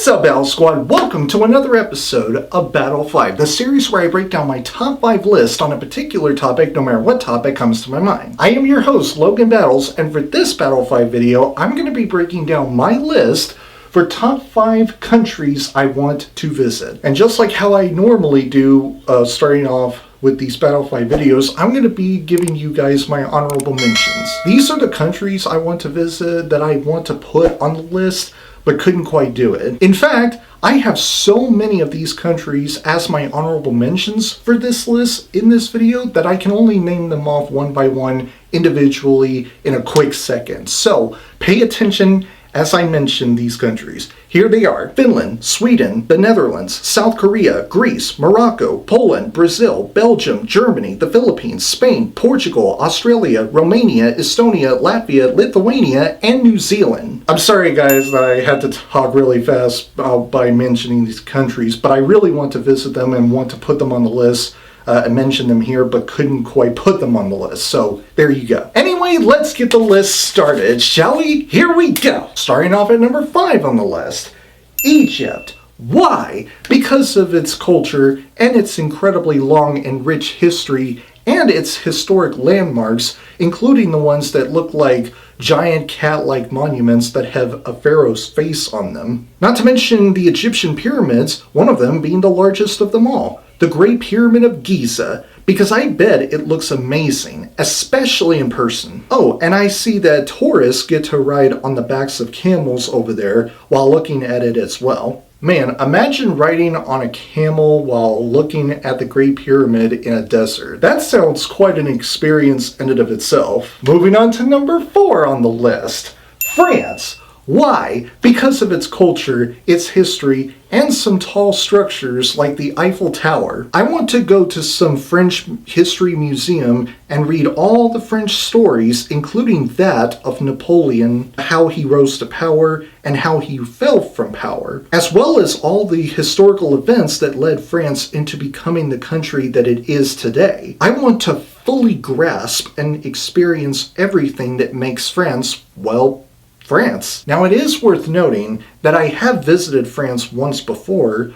What's up, Battle Squad? Welcome to another episode of Battle 5, the series where I break down my top 5 list on a particular topic, no matter what topic comes to my mind. I am your host, Logan Battles, and for this Battle 5 video, I'm going to be breaking down my list for top 5 countries I want to visit. And just like how I normally do, starting off with these Battle 5 videos, I'm going to be giving you guys my honorable mentions. These are the countries I want to visit that I want to put on the list, but couldn't quite do it. In fact, I have so many of these countries as my honorable mentions for this list in this video that I can only name them off one by one individually in a quick second. So pay attention as I mention these countries. Here they are: Finland, Sweden, the Netherlands, South Korea, Greece, Morocco, Poland, Brazil, Belgium, Germany, the Philippines, Spain, Portugal, Australia, Romania, Estonia, Latvia, Lithuania, and New Zealand. I'm sorry guys that I had to talk really fast by mentioning these countries, but I really want to visit them and want to put them on the list. I mentioned them here, but couldn't quite put them on the list, so there you go. Anyway, let's get the list started, shall we? Here we go! Starting off at number 5 on the list, Egypt. Why? Because of its culture and its incredibly long and rich history and its historic landmarks, including the ones that look like giant cat-like monuments that have a pharaoh's face on them. Not to mention the Egyptian pyramids, one of them being the largest of them all, the Great Pyramid of Giza, because I bet it looks amazing, especially in person. Oh, and I see that tourists get to ride on the backs of camels over there while looking at it as well. Man, imagine riding on a camel while looking at the Great Pyramid in a desert. That sounds quite an experience in and of itself. Moving on to number 4 on the list, France. Why? Because of its culture, its history, and some tall structures like the Eiffel Tower. I want to go to some French history museum and read all the French stories, including that of Napoleon, how he rose to power, and how he fell from power, as well as all the historical events that led France into becoming the country that it is today. I want to fully grasp and experience everything that makes France, well, France. Now, it is worth noting that I have visited France once before.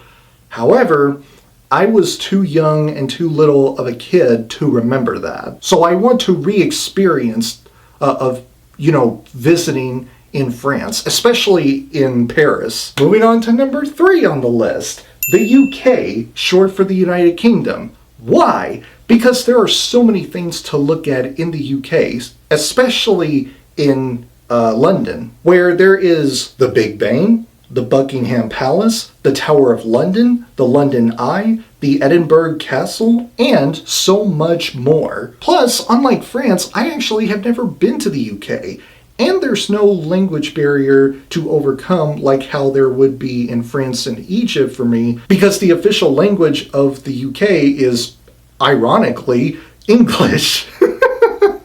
However, I was too young and too little of a kid to remember that. So I want to re-experience visiting in France, especially in Paris. Moving on to number 3 on the list, the UK, short for the United Kingdom. Why? Because there are so many things to look at in the UK, especially in London, where there is the Big Ben, the Buckingham Palace, the Tower of London, the London Eye, the Edinburgh Castle, and so much more. Plus, unlike France, I actually have never been to the UK, and there's no language barrier to overcome like how there would be in France and Egypt for me, because the official language of the UK is, ironically, English.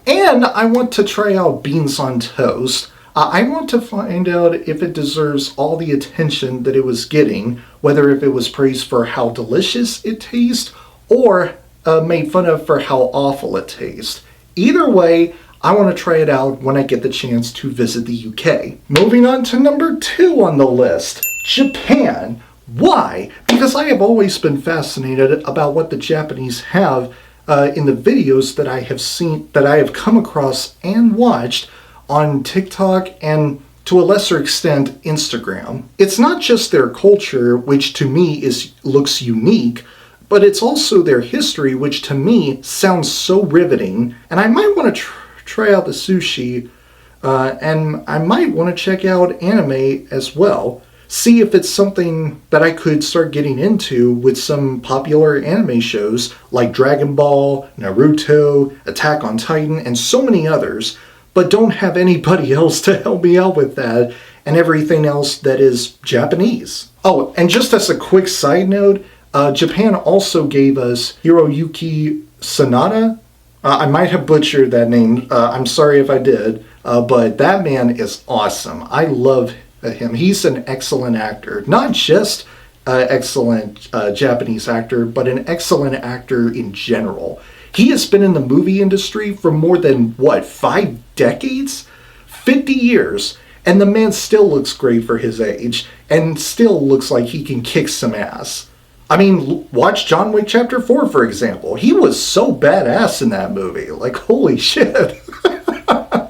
And I want to try out beans on toast. I want to find out if it deserves all the attention that it was getting, whether if it was praised for how delicious it tastes or made fun of for how awful it tastes. Either way, I want to try it out when I get the chance to visit the UK. Moving on to number 2 on the list, Japan. Why? Because I have always been fascinated about what the Japanese have in the videos that I have seen, that I have come across and watched on TikTok and to a lesser extent Instagram. It's not just their culture, which to me looks unique, but it's also their history, which to me sounds so riveting. And I might want to try out the sushi, and I might want to check out anime as well. See if it's something that I could start getting into with some popular anime shows like Dragon Ball, Naruto, Attack on Titan, and so many others, but don't have anybody else to help me out with that and everything else that is Japanese. Oh, and just as a quick side note, Japan also gave us Hiroyuki Sanada. I might have butchered that name. I'm sorry if I did, but that man is awesome. I love him. He's an excellent actor, not just an excellent Japanese actor, but an excellent actor in general. He has been in the movie industry for more than, 5 decades? 50 years. and the man still looks great for his age, and still looks like he can kick some ass. I mean, watch John Wick Chapter 4, for example. He was so badass in that movie. Like, holy shit.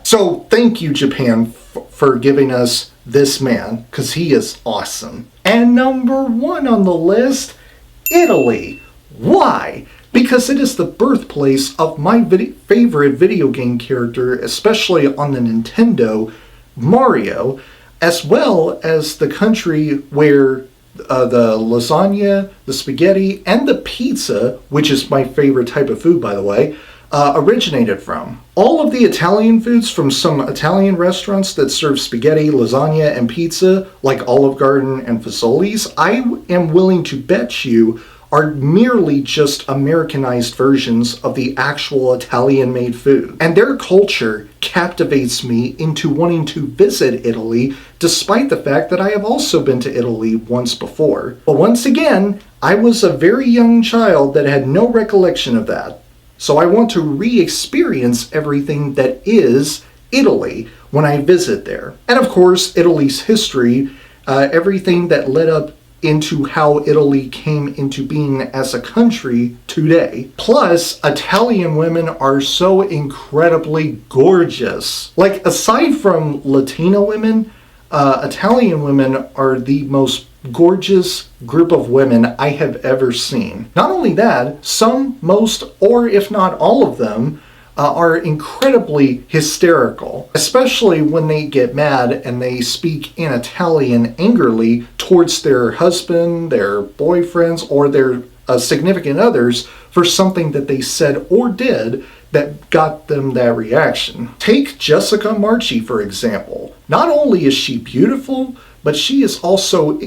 So, thank you, Japan, for giving us this man, because he is awesome. And number 1 on the list, Italy. Why? Because it is the birthplace of my favorite video game character, especially on the Nintendo, Mario, as well as the country where the lasagna, the spaghetti, and the pizza, which is my favorite type of food, by the way, originated from. All of the Italian foods from some Italian restaurants that serve spaghetti, lasagna, and pizza, like Olive Garden and Fazoli's, I am willing to bet you are merely just Americanized versions of the actual Italian-made food. And their culture captivates me into wanting to visit Italy, despite the fact that I have also been to Italy once before. But once again, I was a very young child that had no recollection of that. So I want to re-experience everything that is Italy when I visit there. And of course, Italy's history, everything that led up into how Italy came into being as a country today. Plus, Italian women are so incredibly gorgeous. Like, aside from Latina women, Italian women are the most gorgeous group of women I have ever seen. Not only that, some, most, or if not all of them, are incredibly hysterical, especially when they get mad and they speak in Italian angrily towards their husband, their boyfriends, or their significant others for something that they said or did that got them that reaction. Take Jessica Marchi, for example. Not only is she beautiful, but she is also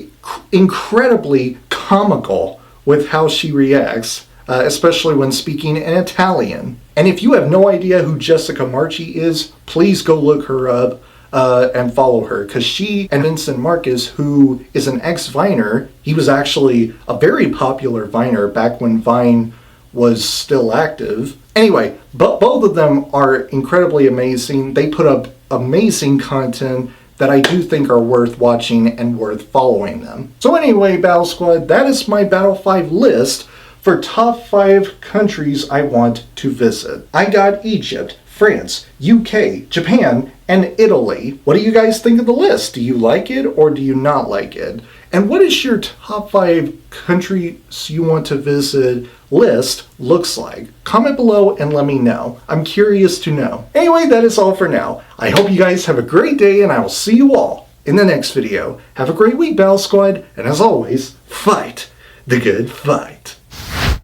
incredibly comical with how she reacts, especially when speaking in Italian. And if you have no idea who Jessica Marchi is, please go look her up and follow her, because she and Vincent Marcus, who is an ex-Viner, he was actually a very popular Viner back when Vine was still active. Anyway, but both of them are incredibly amazing. They put up amazing content that I do think are worth watching and worth following them. So anyway, Battle Squad, that is my Battle 5 list for top 5 countries I want to visit. I got Egypt, France, UK, Japan, and Italy. What do you guys think of the list? Do you like it or do you not like it? And what is your top 5 countries you want to visit list looks like? Comment below and let me know. I'm curious to know. Anyway, that is all for now. I hope you guys have a great day, and I will see you all in the next video. Have a great week, Battle Squad, and as always, fight the good fight.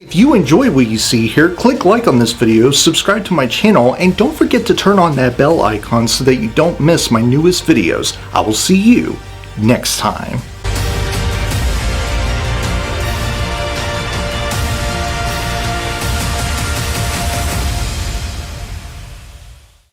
If you enjoy what you see here, click like on this video, subscribe to my channel, and don't forget to turn on that bell icon so that you don't miss my newest videos. I will see you next time.